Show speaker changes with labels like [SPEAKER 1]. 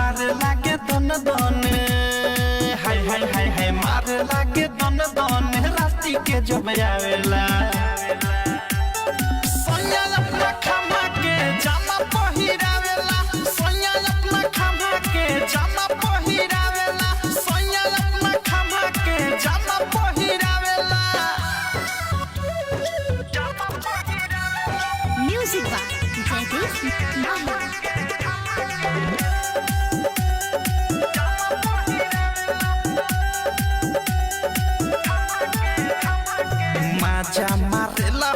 [SPEAKER 1] मारे लागे दन दन हाय हाय हाय हाय मारे लागे दन दन राती के जब आवेला सोनिया अपना खमा के जामा पहिरावेला सोनिया अपना खमा के जामा पहिरावेला सोनिया अपना खमा के जामा पहिरावेला
[SPEAKER 2] म्यूजिक बाय जयदीप माही।
[SPEAKER 1] माजा मारेला